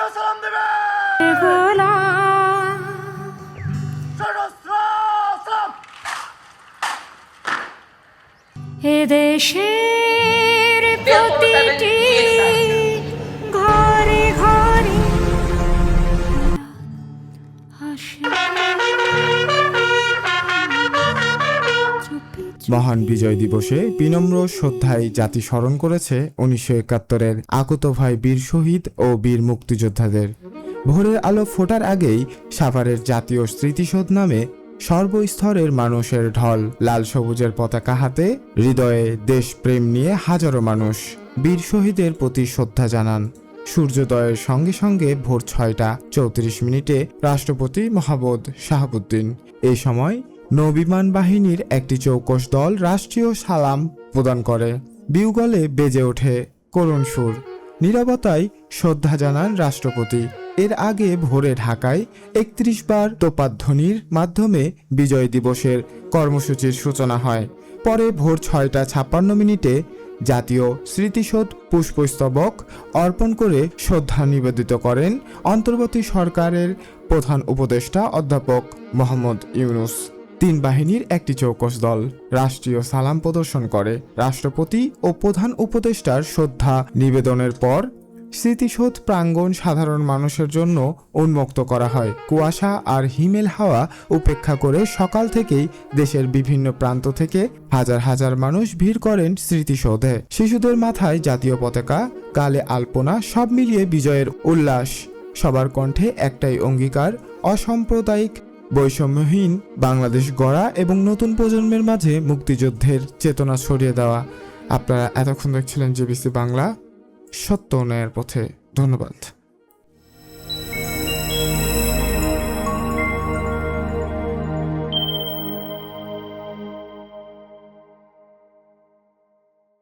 জাতীয় সালাম দেবে। এদেশের প্রতিটি ঘরে ঘরে মহান বিজয় দিবসে বিনম্র শ্রদ্ধায় জাতি স্মরণ করেছে 1971-এর আকুতোভয় বীর শহীদ ও বীর মুক্তিযোদ্ধাদের। ভোরের আলো ফোটার আগেই সাভারের জাতীয় স্মৃতিসৌধ নামে সর্বস্তরের মানুষের ঢল, লাল সবুজের পতাকা হাতে, হৃদয়ে দেশপ্রেম নিয়ে হাজারো মানুষ বীর শহীদের প্রতি শ্রদ্ধা জানান। সূর্যোদয়ের সঙ্গে সঙ্গে ভোর 6টা 34 রাষ্ট্রপতি মোহাম্মদ শাহাবুদ্দিন এই সময় নৌবিমান বাহিনীর একটি চৌকস দল রাষ্ট্রীয় সালাম প্রদান করে। বিউগলে বেজে ওঠে করুণ সুর, নীরবতায় শ্রদ্ধা জানান রাষ্ট্রপতি। এর আগে ভোরে ঢাকায় 31 বার তোপাধ্বনির মাধ্যমে বিজয় দিবসের কর্মসূচির সূচনা হয়। পরে ভোর 6টা 56 জাতীয় স্মৃতিসৌধ পুষ্পস্তবক অর্পণ করে শ্রদ্ধা নিবেদিত করেন অন্তর্বর্তী সরকারের প্রধান উপদেষ্টা অধ্যাপক মোহাম্মদ ইউনূস। 3 বাহিনীর একটি চৌকস দল রাষ্ট্রীয় সালাম প্রদর্শন করে। রাষ্ট্রপতি ও প্রধান উপদেষ্টার শ্রদ্ধা নিবেদনের পর স্মৃতিসৌধ প্রাঙ্গণ সাধারণ মানুষের জন্য উন্মুক্ত করা হয়। কুয়াশা আর হিমেল হাওয়া উপেক্ষা করে সকাল থেকেই দেশের বিভিন্ন প্রান্ত থেকে হাজার হাজার মানুষ ভিড় করেন স্মৃতিসৌধে। শিশুদের মাথায় জাতীয় পতাকা, গালে আলপনা, সব মিলিয়ে বিজয়ের উল্লাস। সবার কণ্ঠে একটাই অঙ্গীকার, অসাম্প্রদায়িক বৈষম্যহীন বাংলাদেশ গড়া এবং নতুন প্রজন্মের মাঝে মুক্তিযুদ্ধের চেতনা ছড়িয়ে দেওয়া। আপনারা এতক্ষণ দেখছিলেন জেবিসি বাংলা, সত্য ন্যায়ের পথে। ধন্যবাদ।